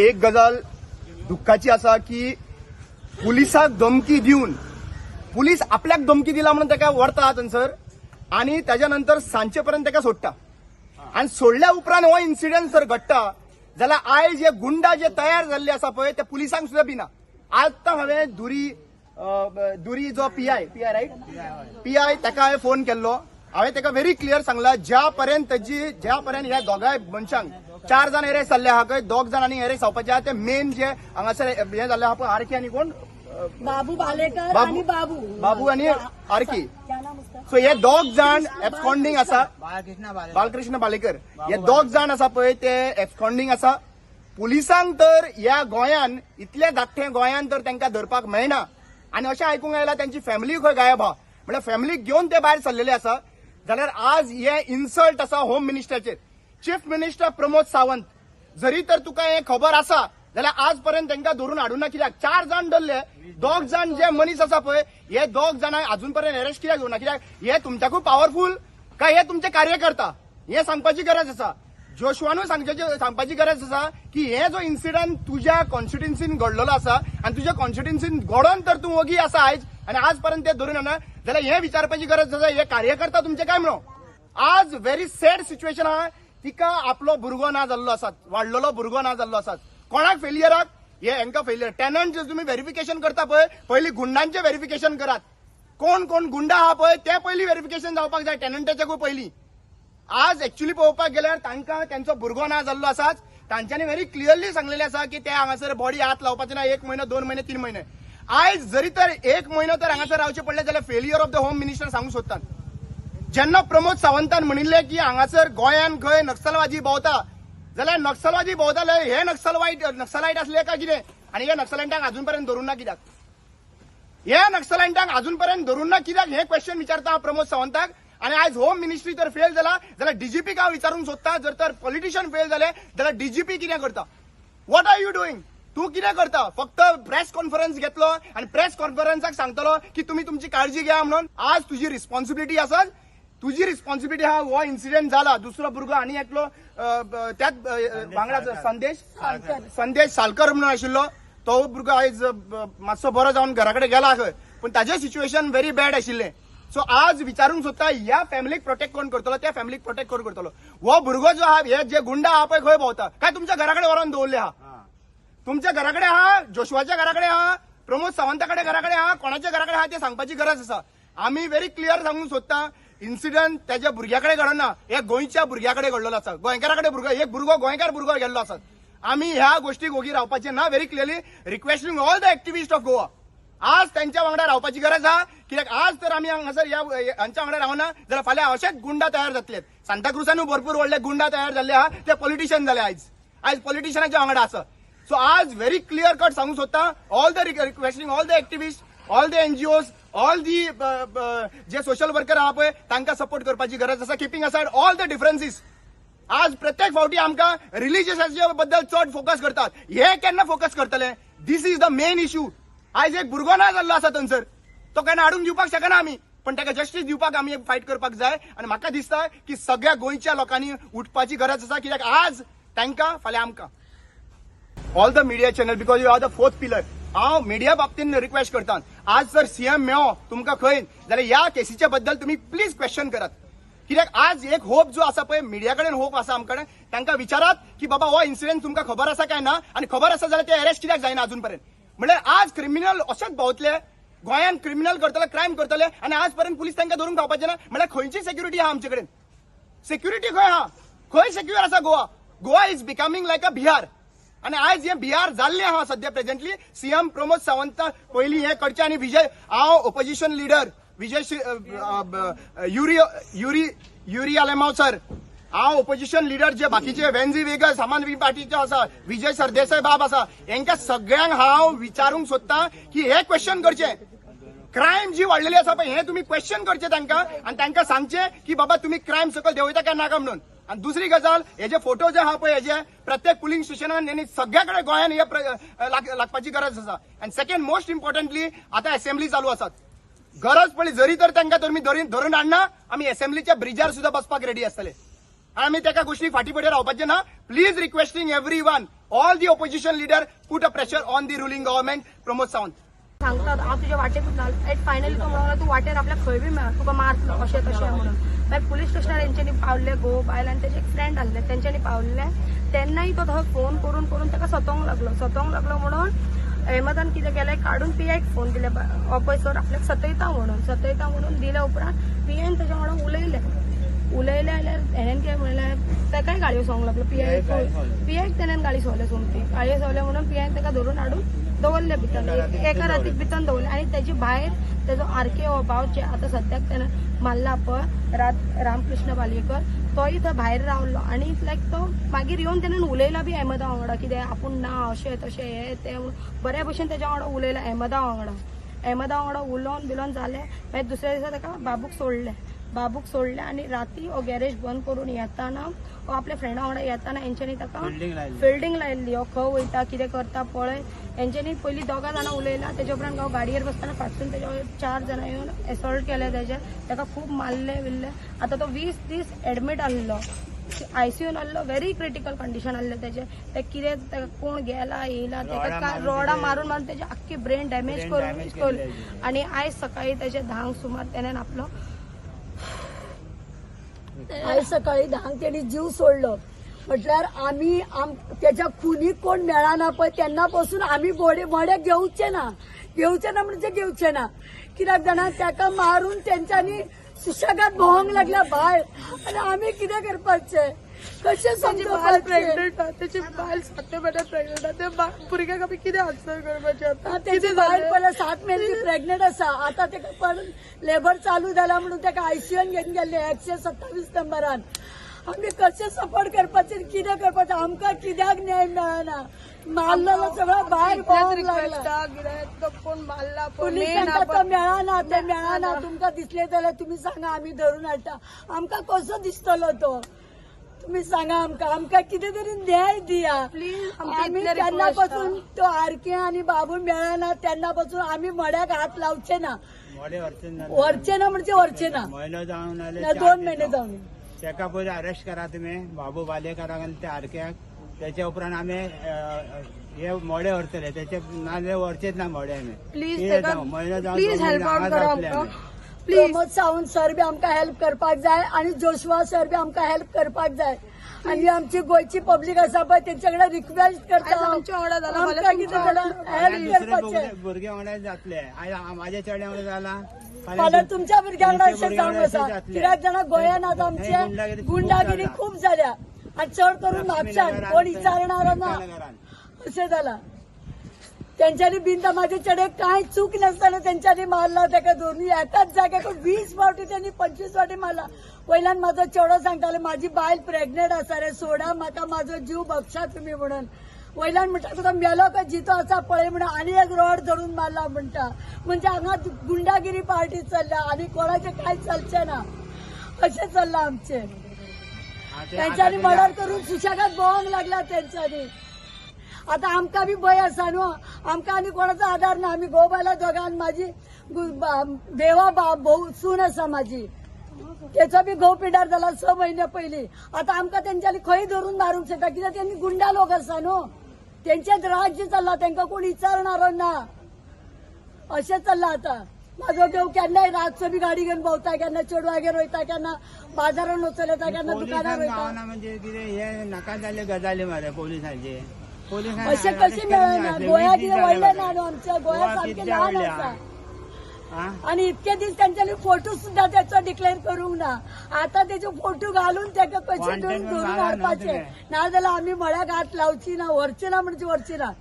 एक गजाल दुःखाची असा की पुलिसाक धमकी दिवन पुलीस आपल्याक धमकी दिला म्हणून त्याका व्हरता थंयसर आणि त्याच्यानंतर सांजेपर्यंत त्याका सोडटा आणि सोडल्या उपरांत हो इन्सिडेंट जर घडटा जाल्यार आयज जे गुंडा जे तयार जाल्ले आसा पळय ते पुलिसांक सुद्धा भिना. आतां हांवें दुरी जो पीआय रायट पीआय ताका हांवें फोन केल्लो. हांवें ताका व्हेरी क्लियर सांगला ज्या पर्यंत ह्या दोगांय मनशांक 4 जाण एरेस्ट जाल्ले आहा खंय 2 जाण आनी एरेस्ट जावपाचे आहा ते मेन जे हांगासर हे जाल्ले आहा पळय आरके आनी कोण बाबू बालेकर आणि बाबू आणि आरके. सो हे 2 जाण एब्सकॉन्डिंग आसा. बालकृष्ण बालेकर हे 2 जाण आसा पळय ते एब्सकॉन्डिंग आसा. पुलिसांक तर ह्या गोंयान इतले धाकटे गोंयान तर तांकां धरपाक मेळना आनी अशें आयकूंक येयला त्यांची फॅमिली खंय गायब आहा म्हळ्यार फॅमिलीक घेवन ते भायर सरलेले आसा. जाल्यार आज हे इन्सल्ट आसा होम मिनिस्टराचेर. चीफ मिनिस्टर प्रमोद सावंत जरी तर तुका हे खबर आसा जाल्यार आज पर्यंत तांकां धरून हाडून ना. कित्याक 4 जाण धरले 2 जाण जे मनीस आसा पळय हे 2 जाणांक अजून पर्यंत अरेस्ट कित्याक घेवना. कित्याक हे तुमच्याकूय पॉवरफुल काय हे तुमचे कार्यकर्ता हे सांगपाची गरज आसा. जोशवानूय सांगपाची गरज आसा की हे जो इन्सिडंट तुज्या कॉन्स्टिट्युन्सीन घडलेलो आसा आणि तुज्या कॉन्स्टिट्युन्सीन घडोवन तर तूं ओगी आसा आयज आणि आज पर्यंत ते धरून येना जाल्यार हे विचारपाची गरज आसा हे कार्यकर्ता तुमचे काय म्हणून. आज व्हेरी सॅड सिच्युएशन आहा. तिका आपलो भुरगो ना जाल्लो आसा वाडलेलो भुरगो ना जाल्लो आसा. कोणाक फेलियराक हे हांकां फेलियर. टेनंट जे तुम्ही व्हेरिफिकेशन करता पळय पयलीं गुंडांचे व्हेरिफिकेशन करात. कोण कोण गुंडा आहा पळय ते पयलीं व्हेरिफिकेशन जावपाक जाय टेनंटाच्याकूय पयलीं. आज एक्च्युअली पळोवपाक गेल्यार तांकां त्यांचो भुरगो ना जाल्लो आसाच. तांच्यांनी व्हेरी क्लियरली सांगलेले आसा की ते हांगासर बॉडी हात लावपाचे ना 1 म्हयनो 2 महिने 3 महिने. आयज जरी तर 1 म्हयनो तर हांगासर रावचे पडले जाल्यार failure of the home minister सांगूंक सोदतात. जेन्ना प्रमोद सावंतान म्हणिल्ले की हांगासर गोंयान खंय नक्सलवादी भोंवता जाल्यार नक्सलवादी भोंवताले हे नक्सलायट असले काय कितें आनी हे नक्सलायटांक अजून पर्यंत धरून ना कित्याक. हे नक्सलायटांक अजून पर्यंत धरून ना कित्याक हे क्वेश्चन विचारता हांव प्रमोद सावंताक. आणि आज होम मिनिस्ट्री तर फेल जाला जाल्यार डीजीपीक हांव विचारूंक सोदता. जर तर पॉलिटिशियन फेल जाले जाल्यार डीजीपी कितें करता. What are you doing. तू कितें करता. फक्त प्रेस कॉन्फरन्स घेतलो आणि प्रेस कॉन्फरन्साक सांगतलो की तुम्ही तुमची काळजी घ्या म्हणून. आज तुझी रिस्पॉन्सिबिलिटी आसा. तुझी रिस्पॉन्सिबिलिटी हा हो इन्सिडेंट झाला दुसरो भुरगो आनी एकलो त्यात वांगडा संदेश सालकर म्हणून आशिल्लो तो भुरगो आयज मातसो बरो जावन घरा कडेन गेला खंय पूण ताजें सिच्युएशन व्हेरी बॅड आशिल्लें. सो आज विचारूंक सोदता ह्या फॅमिलीक प्रोटेक्ट कोण करतलो त्या फॅमिलीक प्रोटेक्ट कोण करतलो. हो भुरगो जो आहा हे जे गुंडा आहा पळय खंय भोंवता काय तुमच्या घरा कडेन व्हरोन दवरले आहा. तुमच्या घरा कडेन आहा जोशवाच्या घरा कडेन आहा प्रमोद सावंता कडेन घरा कडेन आहा कोणाच्या घरा कडेन आहा ते सांगपाची गरज आसा. आमी व्हेरी क्लियर सांगूंक सोदता इन्सिडंट त्याच्या भुरग्याकडे घडना हे गोंयच्या भुरग्याकडे घडलेलो आसा. गोंयकाराकडे भुरगो एक भुरगो गोंयकार भुरगो गेल्लो आसा. आमी ह्या गोष्टीक ओगी रावपाचे ना. Very clearly requesting all the activist of Goa आज त्यांच्या वांगडा रावपाची गरज आहा. कित्याक आज तर आमी हांगासर हांच्या वांगडा रावना जाल्यार फाल्यां अशेच गुंडा तयार जातले. सांताक्रुजानूय भरपूर व्हडले गुंडा तयार जाल्ले आहा ते पॉलिटिशियन जाले आयज पॉलिटिशियनाच्या वांगडा आसा. सो आज व्हेरी क्लियर कट सांगूंक सोदता all the requesting all the activist all the NGOs all the जे सोशल वर्कर आहा पळय तांकां सपोर्ट करपाची गरज आसा. Keeping aside all the differences. आज प्रत्येक फावटी आमकां रिलिजियसाच्या बद्दल चड फोकस करतात. हे केन्ना फोकस करतले. This is the main issue. आयज एक भुरगो ना जाल्लो आसा थंयसर तो केन्ना हाडून दिवपाक शकना आमी पण ताका जस्टीस दिवपाक आमी फायट करपाक जाय. आनी म्हाका दिसता की सगळ्या गोंयच्या लोकांनी उठपाची गरज आसा. कित्याक आज तांकां फाल्यां आमकां all the media channel because you are the 4th pillar. हांव मिडिया बाबतींत रिक्वेस्ट करता आज जर सीएम मेळ्ळो तुमकां खंय जाल्यार ह्या केसीच्या बद्दल तुम्ही प्लीज क्वेश्चन करात. कित्याक आज एक होप जो आसा पळय मिडिया कडेन होप आसा आमकडे तांकां विचारात की बाबा हो इन्सिडेंट तुमकां खबर आसा काय ना आनी खबर आसा जाल्यार ते अरेस्ट कित्याक जायना अजून पर्यंत. म्हळ्यार आज क्रिमिनल अशेंच भोंवतले गोंयान क्रिमिनल करतले क्रायम करतले आनी आज पर्यंत पुलीस तांकां धरून खावपाचे ना. म्हळ्यार खंयची सेक्युरिटी आहा आमचे कडेन. सेक्युरिटी खंय आहा खंय सेक्युअर आसा गोवा. गोवा इज बिकमिंग लायक अ बिहार आणि आज हे बिहार जाल्ले आहा सध्या प्रेझेंटली. सीएम प्रमोद सावंत पयलीं हे करचे आणि विजय हांव ऑपोजिशन लिडर विजय युरी आलेमाव सर हांव ऑपोजिशन लिडर जे बाकीचे वेन्झी वेगस आम पार्टीचे आसा विजय सरदेसाय बाब आसा हेंकां सगळ्यांक हांव विचारूंक सोदता की हे क्वेश्चन करचे. क्रायम जी वाडलेली आसा पळय हे तुम्ही क्वेश्चन करचे तांकां आणि तांकां सांगचे की बाबा तुम्ही क्रायम सकयल देंवयता काय नाका म्हणून. आणि दुसरी गजाल हे जे फोटो जे आहा पळय हेजे प्रत्येक पुलिंग स्टेशनान यांनी सगळ्याकडे गोंयान हे लागपाची गरज आसा. आणि सेकंड मोस्ट इम्पॉर्टंटली आता असेंब्ली चालू आसात. गरज पडली जरी तर तांकां तुम्ही धरून हाडना आमी असेंब्लीच्या ब्रिजार सुद्धा बसपाक रेडी आसतले. आम्ही त्या गोष्टी फाटी फुडें रावपाचे ना. Please requesting everyone, all the opposition leader, put a pressure on the ruling government. Pramod Sawant सांगतात हांव तुज्या वाटेकूच ना. फायनली तो म्हणून तू वाटेर आपल्या खंय बी मेळ, तुका मारतलो अशें तशें म्हणून. मागीर पुलीस स्टेशनार तेंच्यांनी पावले, घोव बायल आनी तेजे एक फ्रेंड आसले तेंच्यांनी पावले. तेन्नाय तो थंय फोन करून करून ताका सतोंक लागलो म्हणून अहमदान कितें केलें, काडून पियाक फोन दिले, पळय सर आपल्याक सतयता म्हणून दिल्या उपरांत पियान तेज्या वांगडा उलयले जाल्यार हेणेन कितें म्हणलें, ताकाय गाडयो सोंग लागलो. पियाक तेणेन गाडी सोवले सोमती. गाडयो सोवले म्हणून पियान ताका धरून हाडून दवरले भितर, एका रातीक भितर दवरले. आनी तेजे भायर तेजो आरके हो भाव जे आतां सद्याक तेणें मारला पळय रामकृष्ण बालयेकर, तोय थंय भायर रावलो. आनी लायक तो मागीर येवन तेणेन उलयला बी अहमदा वांगडा, कितें आपूण ना अशें तशें हें तें बऱ्या भशेन तेज्या वांगडा उलयला अहमदा वांगडा उलोवन बिलोवन जालें. मागीर दुसऱ्या दिसा ताका बाबूक सोडले आनी राती हो गॅरेज बंद करून येताना हो आपल्या फ्रेंडा वांगडा येताना हेंच्यांनी ताका फिल्डिंग लायल्ली. हो खंय वयता कितें करता पळय. हेंच्यांनी पयलीं दोगा जाणां उलयला. तेजे उपरांत हांव गाडयेर बसताना फाटसून तेजे 4 जाणां येवन एसॉल्ट केले ताका खूब मारले बिल्ले. आतां तो 20 दीस एडमीट आसलो, आयसीयून आसलो. व्हेरी क्रिटिकल कंडिशन आसलें तेजें. ते कितें कोण गेला येयला तेका रोडा मारून तेजे आख्खी ब्रेन डॅमेज करून. आनी आयज सकाळी तेजे 10 सुमार तेणेन आपलो सकाळी 10 तेणी जीव सोडलो. म्हटल्यार आम्ही त्याच्या खुनीक कोण मेळना पळय तेन्ना पासून आम्ही मोडे घेवचे ना म्हणजे घेवचे ना. कित्याक जाणा ताका मारून तेंच्यांनी सुशेगाद भोंवंक लागल्या भायर. आनी आमी कितें करपाचें, कशें समजोवपाचें. प्रेग्नंट तेची बायल 7 महिने प्रेग्नंट ते भुरग्याक आमी कितें आन्सर करपाचें आतां. तेची बायल पयलें 7 महिन्याची प्रेग्नंट आसा. आतां ताका पण लेबर चालू जाला म्हणून ताका आयसीयून घेवन गेल्ले 127 नंबरान. आमी कशें सपोर्ट करपाचें, कितें करपाचें, आमकां कित्याक न्याय मेळना. मारलेलो सगळं भायर भोंवंक लागला. कोण मारला पुलिसांका तो मेळना. तुमकां दिसले जाल्यार तुमी सांगा, आमी धरून हाडटा. आमकां कसो दिसतलो तो, तुम्ही सांगा आमकां कितें तरी न्याय दिया प्लीज. आमी तेन्ना पासून तो आरके आनी बाबू मेळना तेन्ना पासून आमी मड्याक हात लावचे ना. व्हरचे ना म्हणजे व्हरचे ना. 2 महिने जावन तेका पयलीं अरेस्ट करा तुम्ही, बाबू बालेकराक आनी त्या आरक्याक. त्याच्या उपरांत आमी हे मोडे व्हरतले, त्याचे नाले व्हरचेच ना मोडे आमी. प्लीज म्हयनो जावन प्लीज हेल्प आउट करा आमकां. प्रमोद सावंत सर बी आमकां हेल्प करपाक जाय आनी जोशवा सर बी आमकां हेल्प करपाक जाय. आनी आमची गोंयची पब्लीक आसा पळय तेंचे कडेन रिक्वेस्ट करता, आमच्या वांगडा जाला आमकां कितें हेल्प करपाचें. भुरगे वांगडा जातले. माझ्या चेड्या वांगडा जाला, फाल्यां तुमच्या भुरग्यां वांगडा अशें जावंक आसा. कित्याक जाणा गोंयान आतां आमचे गुंडागिरी खूब जाल्या आनी चड करून म्हापशान कोण विचारणारो ना अशें जाला. तेंच्यांनी बिनता म्हाजे चेडे कांय चूक नासतना तेंच्यांनी मारला ताका धरून. एकाच जाग्याक 20 फावटी त्यांनी 25 फावटी मारला. वयल्यान म्हाजो चेडो सांगतालो म्हाजी बायल प्रेग्नंट आसा रे, सोडा म्हाका म्हाजो जीव बक्षा तुमी म्हणून. वयल्यान म्हणटा तुका मेलो काय जितो आसा पळय म्हणून आनी एक रॉड धरून मारला म्हणटा. म्हणजे हांगा गुंडागिरी पार्टी चल्ल्या आनी कोणाचें कांय चलचें ना. अशें चल्लां आमचें. तेंच्यांनी मर्डर करून सुशेगाद भोंवंक लागला तेंच्यांनी. आता आमकां बी भंय आसा न्हू, आमकां आनी कोणाचो आधार ना. आमी घोव बायला दोगांन म्हाजी देवा भाऊ सून आसा म्हाजी, तेचो बी घोव पिड्यार जाला 6 महिने पयलीं. आता आमकां तेंच्यांनी खंय धरून मारूंक शकता, कित्याक तेंनी गुंडा लोक आसा न्हू. तेंचेच राज्य चल्ला, तेंकां कोण विचारणारो ना. अशें चल्लां आतां. म्हाजो घेव केन्नाय रातचो बी गाडी घेवन भोंवता, केन्ना चेडवागेर वयता, केन्ना बाजारान वचून येता, केन्ना दुकानार वयता. म्हणजे कितें हे नाका जाल्ले गजाली मरे पोलिसांचे. अशें कशें मेळना. गोंया कितें व्हडलें ना न्हू, आमच्या गोंया सारकें ल्हान आसा. आणि इतके दीस त्यांच्यानी फोटो सुद्धा त्याचा डिक्लेअर करूंक ना. आता त्याचे फोटो घालून त्याका कशें धरून हाडपाचे. नाजाल्यार आमी मळ्याक हात लावची ना, व्हरची ना म्हणजे व्हरची ना.